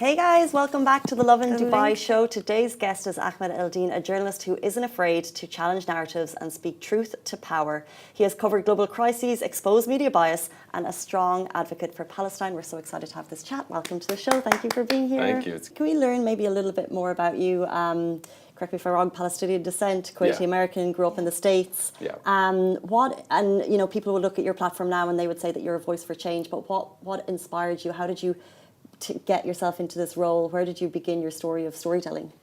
Hey guys, welcome back to the Lovin Dubai show. Today's guest is Ahmed Eldin, a journalist who isn't afraid to challenge narratives and speak truth to power. He has covered global crises, exposed media bias, and a strong advocate for Palestine. We're so excited to have this chat. Welcome to the show. Thank you for being here. Thank you. Can we learn maybe a little bit more about you? Correct me if I'm wrong, Palestinian descent, Kuwaiti American, grew up in the States. Yeah. People will look at your platform now and they would say that you're a voice for change, but what inspired you? How did you to get yourself into this role? Where did you begin your story of storytelling?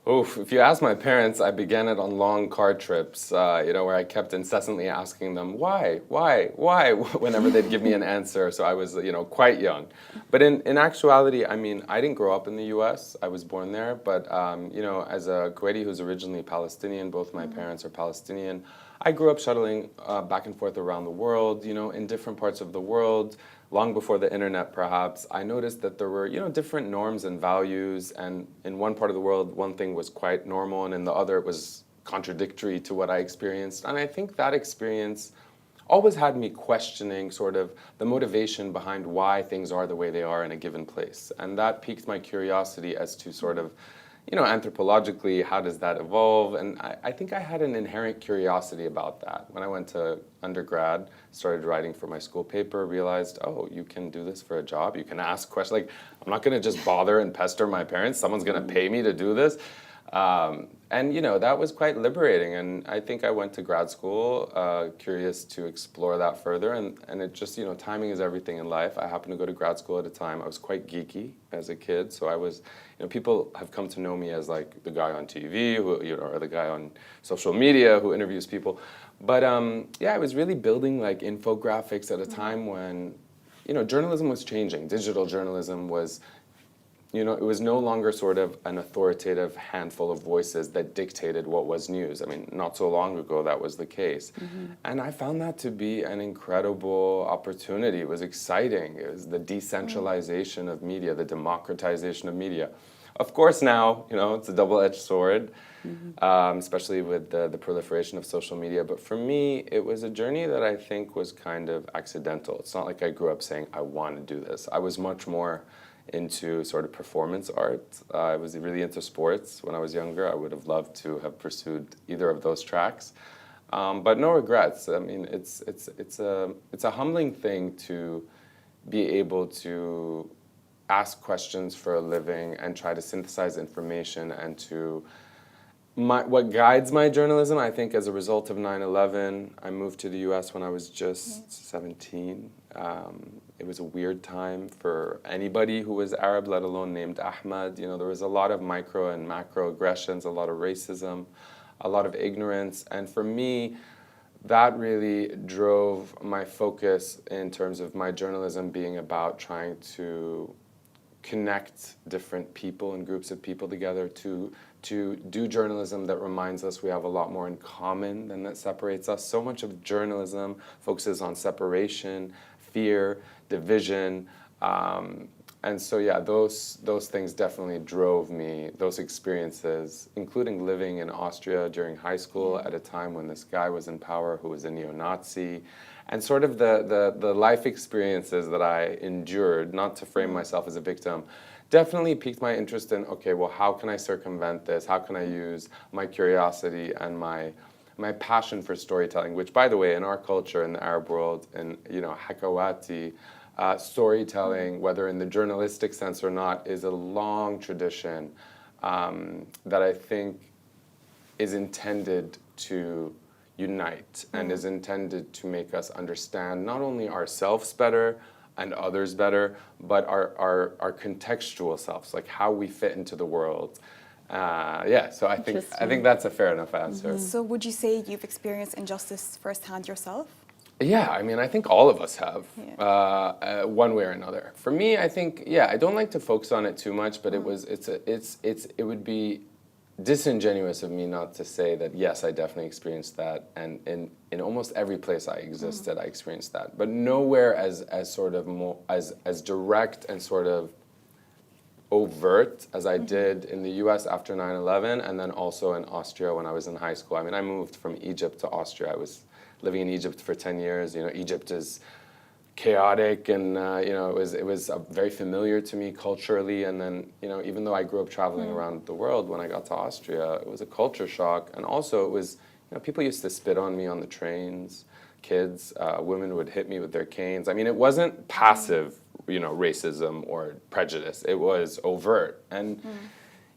If you ask my parents, I began it on long car trips, where I kept incessantly asking them, why, whenever they'd give me an answer. So I was, quite young. But in actuality, I mean, I didn't grow up in the U.S. I was born there. But, as a Kuwaiti who's originally Palestinian, both my parents are Palestinian, I grew up shuttling back and forth around the world, in different parts of the world. Long before the internet, perhaps, I noticed that there were, different norms and values, and in one part of the world, one thing was quite normal, and in the other, it was contradictory to what I experienced. And I think that experience always had me questioning sort of the motivation behind why things are the way they are in a given place. And that piqued my curiosity as to sort of, anthropologically, how does that evolve? And I think I had an inherent curiosity about that. When I went to undergrad, started writing for my school paper, realized, you can do this for a job. You can ask questions. Like, I'm not going to just bother and pester my parents. Someone's going to pay me to do this. That was quite liberating. And I think I went to grad school, curious to explore that further. And it just, timing is everything in life. I happened to go to grad school at a time. I was quite geeky as a kid. So I was, people have come to know me as like the guy on TV, who, or the guy on social media who interviews people. But I was really building like infographics at a time when, journalism was changing. Digital journalism was, it was no longer sort of an authoritative handful of voices that dictated what was news. I mean, not so long ago that was the case. And I found that to be an incredible opportunity. It was exciting. It was the decentralization of media, the democratization of media. Of course now, it's a double-edged sword, especially with the proliferation of social media. But for me, it was a journey that I think was kind of accidental. It's not like I grew up saying, I want to do this. I was much more into sort of performance art. I was really into sports when I was younger. I would have loved to have pursued either of those tracks, but no regrets. I mean, it's a humbling thing to be able to ask questions for a living and try to synthesize information and to what guides my journalism. I think as a result of 9/11, I moved to the U.S. when I was just 17. It was a weird time for anybody who was Arab, let alone named Ahmed. There was a lot of micro and macro aggressions, a lot of racism, a lot of ignorance. And for me, that really drove my focus in terms of my journalism being about trying to connect different people and groups of people together to do journalism that reminds us we have a lot more in common than that separates us. So much of journalism focuses on separation, fear, division, and so those things definitely drove me, those experiences, including living in Austria during high school at a time when this guy was in power who was a neo-Nazi, and sort of the life experiences that I endured, not to frame myself as a victim, definitely piqued my interest in, how can I circumvent this? How can I use my curiosity and my passion for storytelling, which, by the way, in our culture, in the Arab world, in Hakawati, storytelling, whether in the journalistic sense or not, is a long tradition that I think is intended to unite and is intended to make us understand not only ourselves better and others better, but our contextual selves, like how we fit into the world. So I think that's a fair enough answer. So would you say you've experienced injustice firsthand yourself? Yeah, I mean, I think all of us have, one way or another. For me, I think, I don't like to focus on it too much, but it would be disingenuous of me not to say that, yes, I definitely experienced that, and in almost every place I existed, I experienced that, but nowhere as sort of more, as direct and sort of overt as I did in the US after 9/11, and then also in Austria when I was in high school. I mean, I moved from Egypt to Austria. I was living in Egypt for 10 years. Egypt is chaotic, and it was very familiar to me culturally. And then even though I grew up traveling around the world, when I got to Austria, it was a culture shock. And also it was people used to spit on me on the trains. Kids, women would hit me with their canes. I mean, it wasn't passive, racism or prejudice. It was overt. And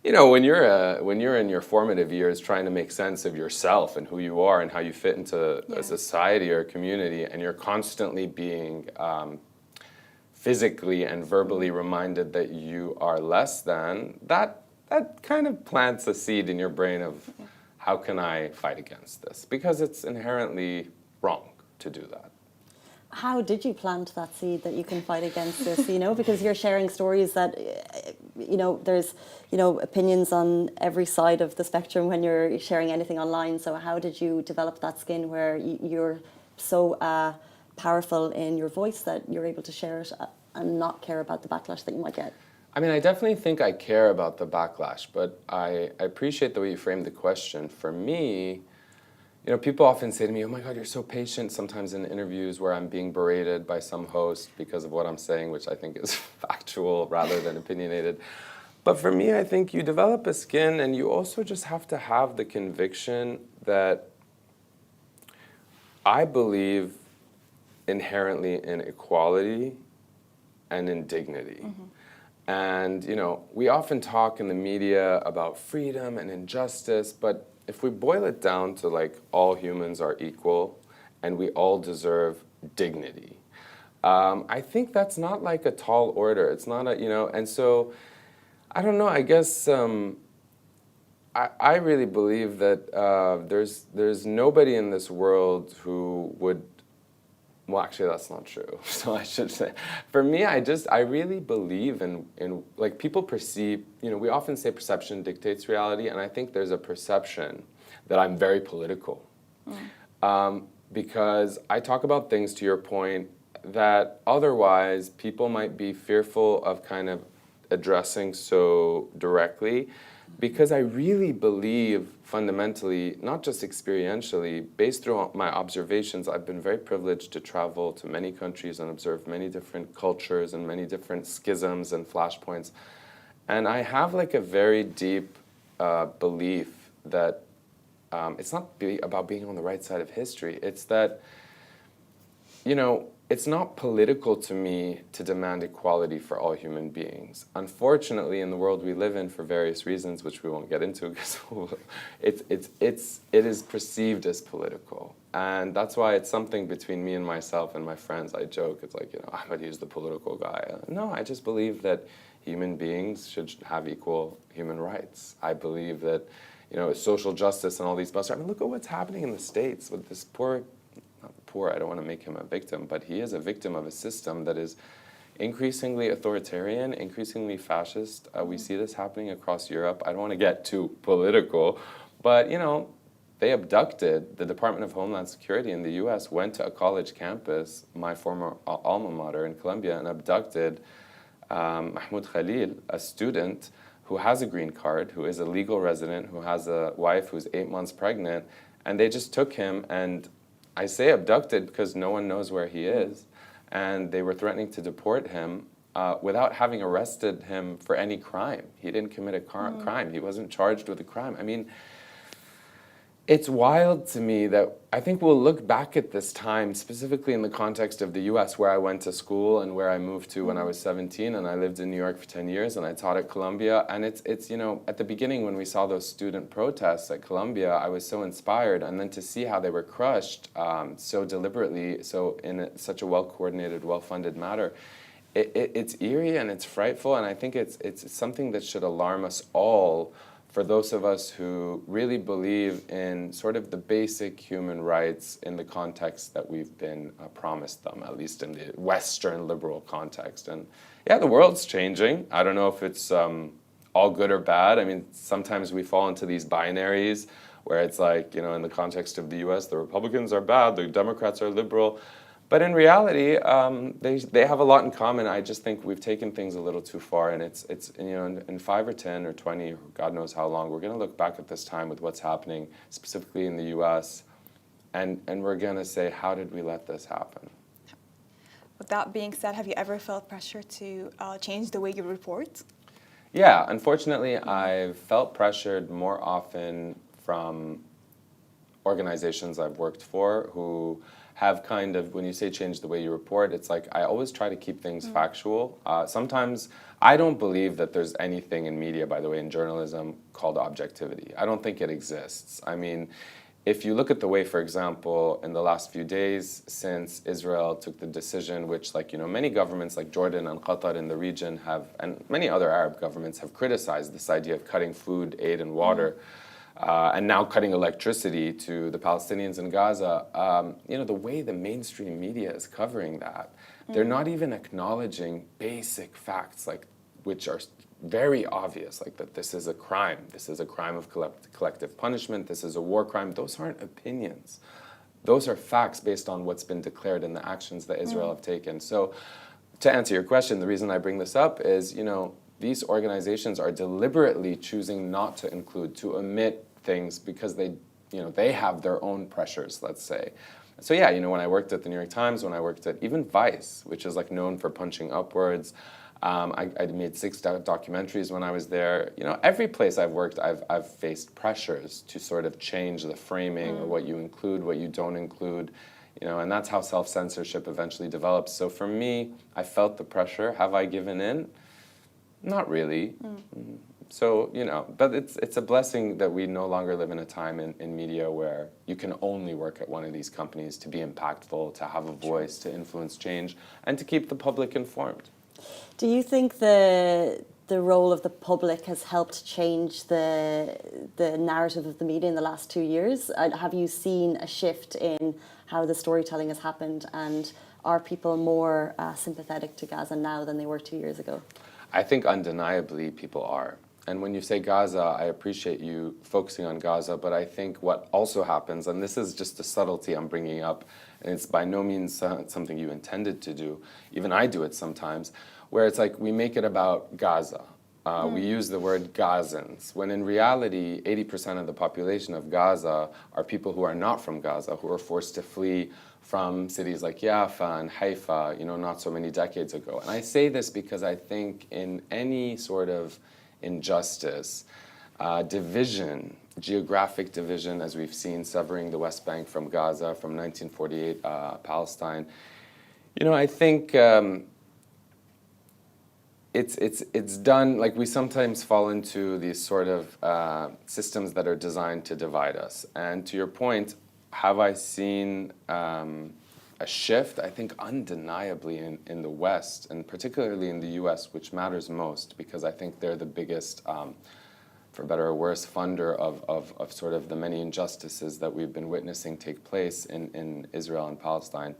when you're in your formative years trying to make sense of yourself and who you are and how you fit into a society or a community, and you're constantly being physically and verbally reminded that you are less than, that kind of plants a seed in your brain of how can I fight against this? Because it's inherently wrong to do that. How did you plant that seed that you can fight against this? Because you're sharing stories that, there's, opinions on every side of the spectrum when you're sharing anything online. So how did you develop that skin where you're so powerful in your voice that you're able to share it and not care about the backlash that you might get? I mean, I definitely think I care about the backlash, but I appreciate the way you framed the question. For me, people often say to me, oh my God, you're so patient, sometimes in interviews where I'm being berated by some host because of what I'm saying, which I think is factual rather than opinionated. But for me, I think you develop a skin, and you also just have to have the conviction that I believe inherently in equality and in dignity. And, we often talk in the media about freedom and injustice, but if we boil it down to all humans are equal and we all deserve dignity, I think that's not a tall order. It's not and so I don't know, I guess I really believe that there's nobody in this world who would, well, actually, that's not true. So I should say, for me, I really believe in people perceive, we often say perception dictates reality, and I think there's a perception that I'm very political. Because I talk about things, to your point, that otherwise people might be fearful of kind of addressing so directly. Because I really believe fundamentally, not just experientially, based through my observations, I've been very privileged to travel to many countries and observe many different cultures and many different schisms and flashpoints. And I have a very deep belief that it's not about being on the right side of history. It's that, it's not political to me to demand equality for all human beings. Unfortunately, in the world we live in, for various reasons, which we won't get into, because it is perceived as political. And that's why it's something between me and myself and my friends. I joke, it's Ahmed, he's the political guy. No, I just believe that human beings should have equal human rights. I believe that, social justice and all these buzzwords. I mean, look at what's happening in the States with this I don't want to make him a victim, but he is a victim of a system that is increasingly authoritarian, increasingly fascist. We see this happening across Europe. I don't want to get too political, but they abducted, the Department of Homeland Security in the US went to a college campus, my former alma mater in Columbia, and abducted Mahmoud Khalil, a student who has a green card, who is a legal resident, who has a wife who's 8 months pregnant, and they just took him, and I say abducted because no one knows where he is, and they were threatening to deport him without having arrested him for any crime. He didn't commit a crime. He wasn't charged with a crime. I mean, it's wild to me that I think we'll look back at this time, specifically in the context of the US, where I went to school and where I moved to when I was 17, and I lived in New York for 10 years, and I taught at Columbia. And it's at the beginning when we saw those student protests at Columbia, I was so inspired. And then to see how they were crushed so deliberately, so in such a well-coordinated, well-funded manner, it's eerie and it's frightful. And I think it's something that should alarm us all, for those of us who really believe in sort of the basic human rights in the context that we've been promised them, at least in the Western liberal context. And yeah, the world's changing. I don't know if it's all good or bad. I mean, sometimes we fall into these binaries where it's in the context of the US, the Republicans are bad, the Democrats are liberal. But in reality, they have a lot in common. I just think we've taken things a little too far, and it's in 5 or 10 or 20, or God knows how long, we're going to look back at this time with what's happening, specifically in the U.S., and we're going to say, how did we let this happen? With that being said, have you ever felt pressure to change the way you report? Yeah, unfortunately, I've felt pressured more often from organizations I've worked for who have kind of, when you say change the way you report, it's like I always try to keep things factual. Sometimes I don't believe that there's anything in media, by the way, in journalism called objectivity. I don't think it exists. I mean, if you look at the way, for example, in the last few days since Israel took the decision, which many governments like Jordan and Qatar in the region have, and many other Arab governments have criticized this idea of cutting food, aid, and water, and now cutting electricity to the Palestinians in Gaza, the way the mainstream media is covering that, they're not even acknowledging basic facts, which are very obvious, like that this is a crime. This is a crime of collective punishment. This is a war crime. Those aren't opinions. Those are facts based on what's been declared and the actions that Israel have taken. So to answer your question, the reason I bring this up is, these organizations are deliberately choosing not to include, to omit things because they have their own pressures, let's say. So yeah, when I worked at the New York Times, when I worked at even Vice, which is known for punching upwards, I made 6 documentaries when I was there. Every place I've worked, I've faced pressures to sort of change the framing or what you include, what you don't include, and that's how self-censorship eventually develops. So for me, I felt the pressure. Have I given in? Not really. So, but it's a blessing that we no longer live in a time in media where you can only work at one of these companies to be impactful, to have a voice, to influence change, and to keep the public informed. Do you think the role of the public has helped change the narrative of the media in the last 2 years? Have you seen a shift in how the storytelling has happened, and are people more sympathetic to Gaza now than they were 2 years ago? I think undeniably people are. And when you say Gaza, I appreciate you focusing on Gaza, but I think what also happens, and this is just a subtlety I'm bringing up, and it's by no means something you intended to do, even I do it sometimes, where it's like we make it about Gaza. We use the word Gazans, when in reality, 80% of the population of Gaza are people who are not from Gaza, who are forced to flee from cities like Jaffa and Haifa, not so many decades ago. And I say this because I think in any sort of injustice, division, geographic division, as we've seen, severing the West Bank from Gaza from 1948, Palestine, I think it's done, we sometimes fall into these sort of systems that are designed to divide us. And to your point, have I seen a shift? I think undeniably in the West, and particularly in the US, which matters most because I think they're the biggest, for better or worse, funder of sort of the many injustices that we've been witnessing take place in Israel and Palestine.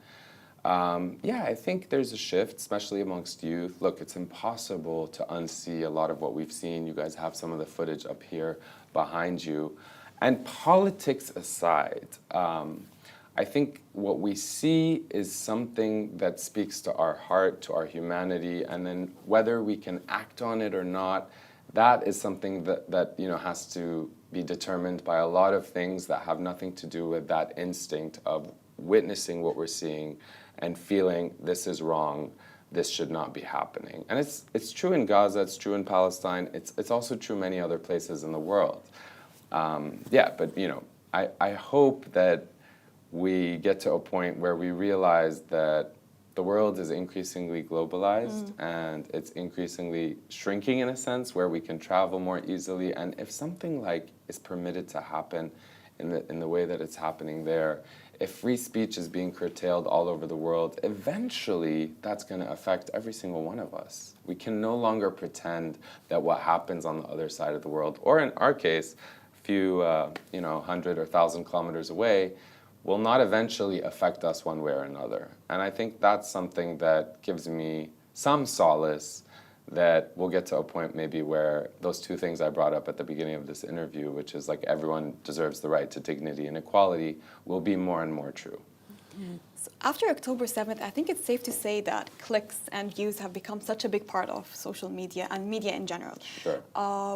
Yeah, I think there's a shift, especially amongst youth. Look, it's impossible to unsee a lot of what we've seen. You guys have some of the footage up here behind you. And politics aside, I think what we see is something that speaks to our heart, to our humanity, and then whether we can act on it or not, that is something that has to be determined by a lot of things that have nothing to do with that instinct of witnessing what we're seeing and feeling this is wrong, this should not be happening. And it's true in Gaza, it's true in Palestine, it's also true many other places in the world. Yeah, but I hope that we get to a point where we realize that the world is increasingly globalized and it's increasingly shrinking in a sense where we can travel more easily. And if something is permitted to happen in the way that it's happening there, if free speech is being curtailed all over the world, eventually that's going to affect every single one of us. We can no longer pretend that what happens on the other side of the world, or in our case, a few 100 or 1,000 kilometers away, will not eventually affect us one way or another. And I think that's something that gives me some solace that we'll get to a point maybe where those two things I brought up at the beginning of this interview, which is everyone deserves the right to dignity and equality, will be more and more true. So after October 7th, I think it's safe to say that clicks and views have become such a big part of social media and media in general. Sure.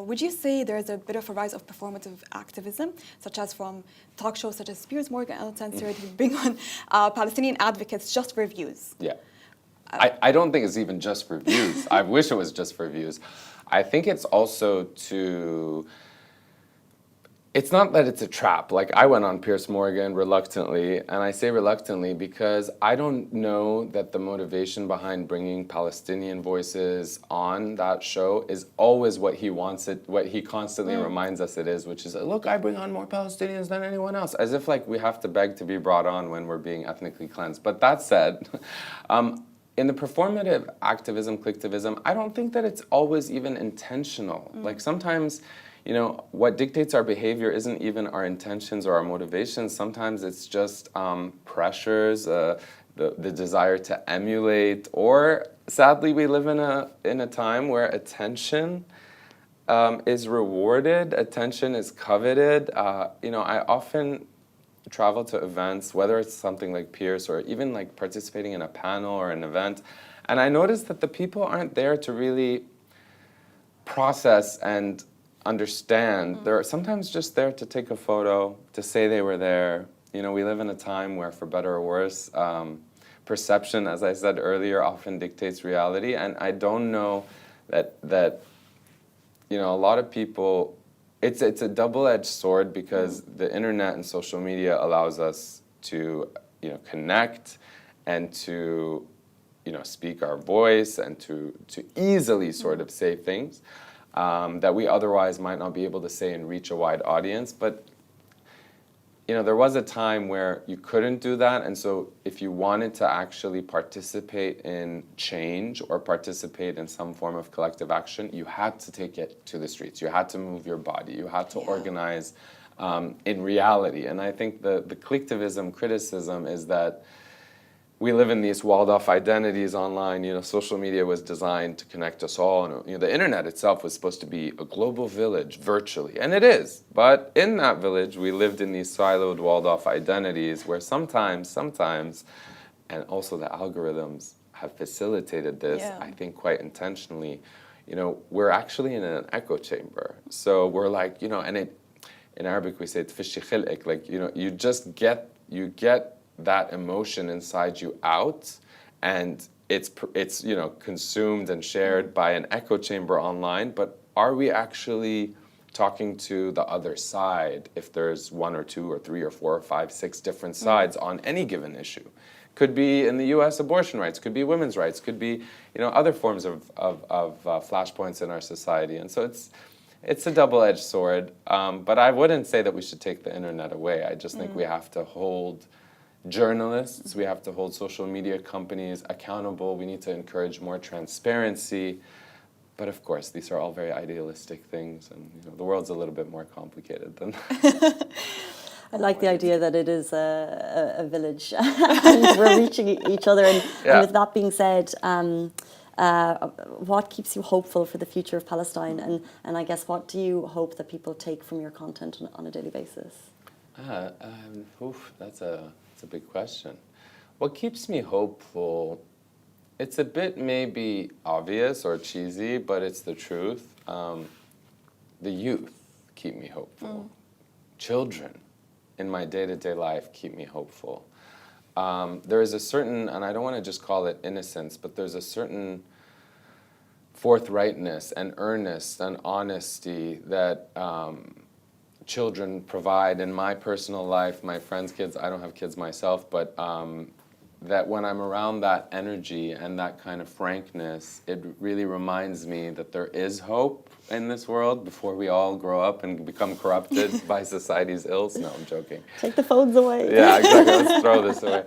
Would you say there's a bit of a rise of performative activism, such as from talk shows such as Piers Morgan Uncensored, who bring on Palestinian advocates just for views? Yeah. I don't think it's even just for views. I wish it was just for views. I think it's also it's not that it's a trap. Like, I went on Piers Morgan reluctantly, and I say reluctantly because I don't know that the motivation behind bringing Palestinian voices on that show is always what he wants it, what he constantly reminds us it is, which is, look, I bring on more Palestinians than anyone else, as if like we have to beg to be brought on when we're being ethnically cleansed. But that said, in the performative activism, clicktivism, I don't think that it's always even intentional. Like, sometimes, you know, what dictates our behavior isn't even our intentions or our motivations. Sometimes it's just pressures, the desire to emulate, or sadly, we live in a time where attention is rewarded, attention is coveted. You know, I often travel to events, whether it's something like Pierce or even like participating in a panel or an event, and I notice that the people aren't there to really process and understand. They're sometimes just there to take a photo, to say they were there. You know, we live in a time where, for better or worse, perception, as I said earlier, often dictates reality. And I don't know that you know, a lot of people, it's a double-edged sword, because the internet and social media allows us to, you know, connect and to, you know, speak our voice and to easily sort of say things that we otherwise might not be able to say and reach a wide audience. But, you know, there was a time where you couldn't do that, and so if you wanted to actually participate in change or participate in some form of collective action, you had to take it to the streets. You had to move your body. You had to organize in reality. And I think the collectivism criticism is that we live in these walled-off identities online. You know, social media was designed to connect us all, and, you know, the internet itself was supposed to be a global village, virtually, and it is. But in that village, we lived in these siloed, walled-off identities where sometimes, and also the algorithms have facilitated this, I think quite intentionally, you know, we're actually in an echo chamber. So we're like, you know, and in Arabic we say, tfishi khil'ik, like, you know, you get that emotion inside you out, and it's you know, consumed and shared by an echo chamber online. But are we actually talking to the other side if there's one or two or three or four or five, six different sides on any given issue? Could be in the US abortion rights, could be women's rights, could be, you know, other forms of flashpoints in our society. And so it's a double-edged sword, but I wouldn't say that we should take the internet away. I just think we have to hold journalists, we have to hold social media companies accountable. We need to encourage more transparency. But of course, these are all very idealistic things, and, you know, the world's a little bit more complicated than that. I like the idea that it is a village and we're reaching each other. And with that being said, what keeps you hopeful for the future of Palestine? And I guess, what do you hope that people take from your content on a daily basis? That's a big question. What keeps me hopeful, it's a bit maybe obvious or cheesy, but it's the truth. The youth keep me hopeful. Children in my day-to-day life keep me hopeful. There is a certain, and I don't want to just call it innocence, but there's a certain forthrightness and earnest and honesty that children provide in my personal life, my friends' kids. I don't have kids myself, but that when I'm around that energy and that kind of frankness, it really reminds me that there is hope in this world before we all grow up and become corrupted by society's ills. No, I'm joking. Take the phones away. Yeah, exactly. Let's throw this away.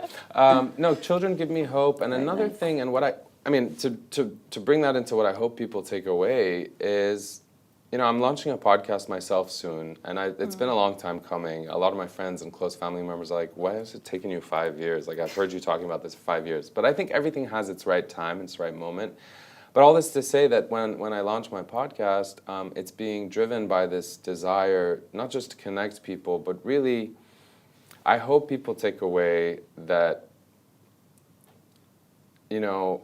No, children give me hope. And another thing, and what I mean, to bring that into what I hope people take away is, you know, I'm launching a podcast myself soon, and it's been a long time coming. A lot of my friends and close family members are like, why has it taken you 5 years? Like, I've heard you talking about this for 5 years. But I think everything has its right time, its right moment. But all this to say that when I launch my podcast, it's being driven by this desire, not just to connect people, but really, I hope people take away that, you know,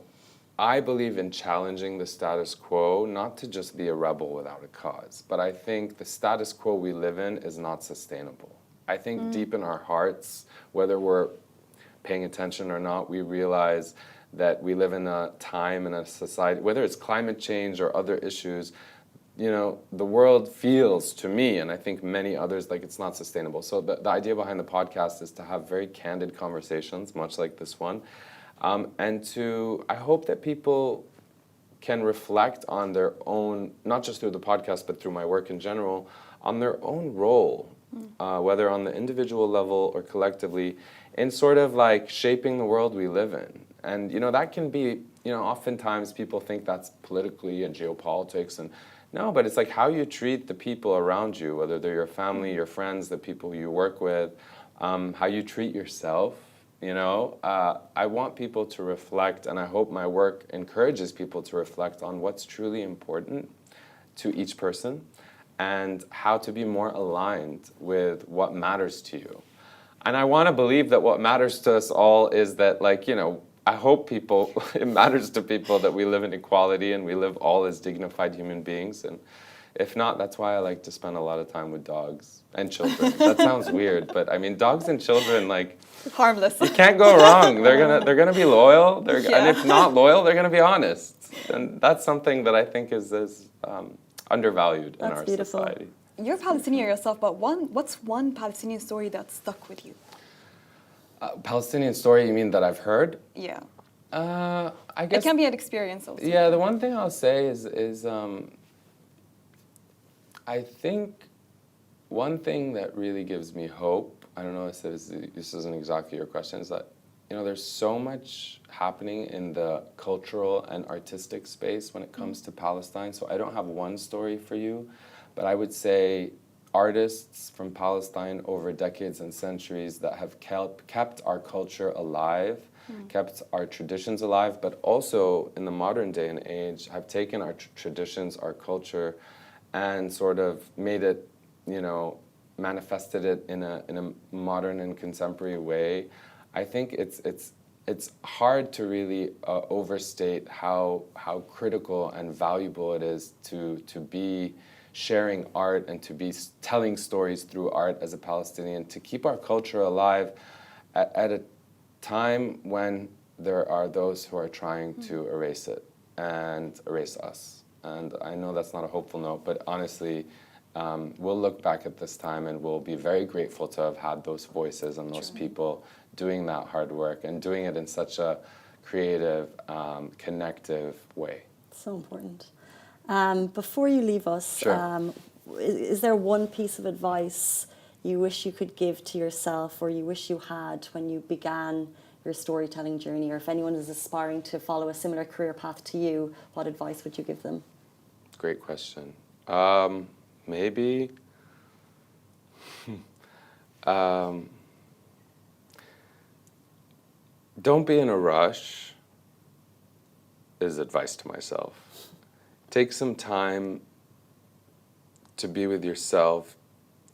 I believe in challenging the status quo, not to just be a rebel without a cause, but I think the status quo we live in is not sustainable. I think deep in our hearts, whether we're paying attention or not, we realize that we live in a time and a society, whether it's climate change or other issues, you know, the world feels to me, and I think many others, like it's not sustainable. So the idea behind the podcast is to have very candid conversations, much like this one, and I hope that people can reflect on their own, not just through the podcast, but through my work in general, on their own role, whether on the individual level or collectively, in sort of like shaping the world we live in. And, you know, that can be, you know, oftentimes people think that's politically and geopolitics, and no, but it's like how you treat the people around you, whether they're your family, your friends, the people you work with, how you treat yourself. You know, I want people to reflect, and I hope my work encourages people to reflect on what's truly important to each person and how to be more aligned with what matters to you. And I want to believe that what matters to us all is that, like, you know, I hope people, it matters to people that we live in equality and we live all as dignified human beings. And if not, that's why I like to spend a lot of time with dogs and children. That sounds weird, but I mean, dogs and children, like, harmless. you can't go wrong. They're gonna be loyal. Yeah. And if not loyal, they're gonna be honest. And that's something that I think is undervalued in our beautiful. society. You're Palestinian yourself, but what's one Palestinian story that stuck with you? Palestinian story, you mean that I've heard? Yeah. I guess. It can be an experience also. Yeah, the one thing I'll say is I think one thing that really gives me hope, I don't know if this isn't exactly your question, is that, you know, there's so much happening in the cultural and artistic space when it comes to Palestine. So I don't have one story for you, but I would say artists from Palestine over decades and centuries that have kept our culture alive, kept our traditions alive, but also in the modern day and age have taken our traditions, our culture, and sort of made it, you know, manifested it in a modern and contemporary way. I think it's hard to really overstate how critical and valuable it is to be sharing art and to be telling stories through art as a Palestinian, to keep our culture alive at a time when there are those who are trying to erase it and erase us. And I know that's not a hopeful note, but honestly, we'll look back at this time and we'll be very grateful to have had those voices and those people doing that hard work and doing it in such a creative, connective way. So important. Before you leave us, Sure. Is there one piece of advice you wish you could give to yourself or you wish you had when you began your storytelling journey? Or if anyone is aspiring to follow a similar career path to you, what advice would you give them? Great question. Maybe don't be in a rush is advice to myself. Take some time to be with yourself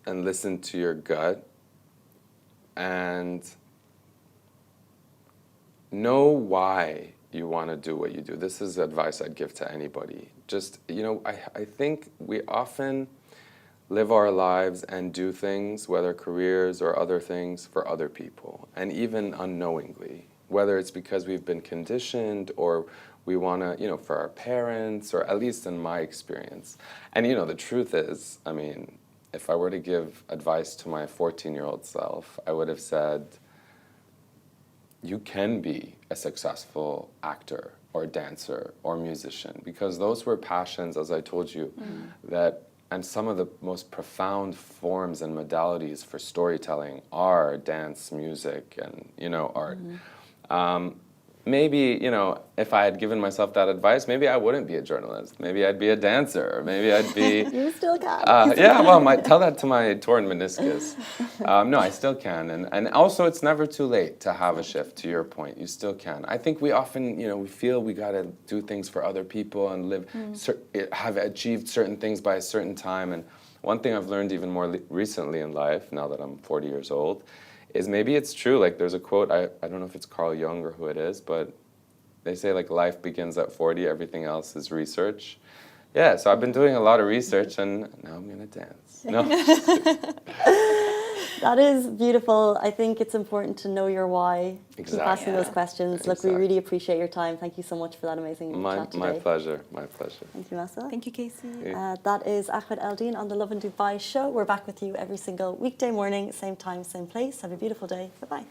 and listen to your gut and know why you want to do what you do. This is advice I'd give to anybody. Just, you know, I think we often live our lives and do things, whether careers or other things, for other people, and even unknowingly, whether it's because we've been conditioned or we want to, you know, for our parents, or at least in my experience. And, you know, the truth is, I mean, if I were to give advice to my 14-year-old self, I would have said, you can be a successful actor or dancer or musician, because those were passions, as I told you, and some of the most profound forms and modalities for storytelling are dance, music, and, you know, art. Maybe, you know, if I had given myself that advice, maybe I wouldn't be a journalist. Maybe I'd be a dancer, or maybe I'd be... You still can. Yeah, well, tell that to my torn meniscus. No, I still can. And also, it's never too late to have a shift, to your point. You still can. I think we often, you know, we feel we got to do things for other people and have achieved certain things by a certain time. And one thing I've learned even more recently in life, now that I'm 40 years old, is maybe it's true. Like, there's a quote, I don't know if it's Carl Jung or who it is, but they say, like, life begins at 40, everything else is research. Yeah, so I've been doing a lot of research, and now I'm going to dance. No. That is beautiful. I think it's important to know your why. Exactly. Keep asking those Yeah. questions. Look, we really appreciate your time. Thank you so much for that amazing chat today. My pleasure. My pleasure. Thank you, Masa. Thank you, Casey. That is Ahmed Eldin on the Lovin Dubai show. We're back with you every single weekday morning, same time, same place. Have a beautiful day. Bye-bye.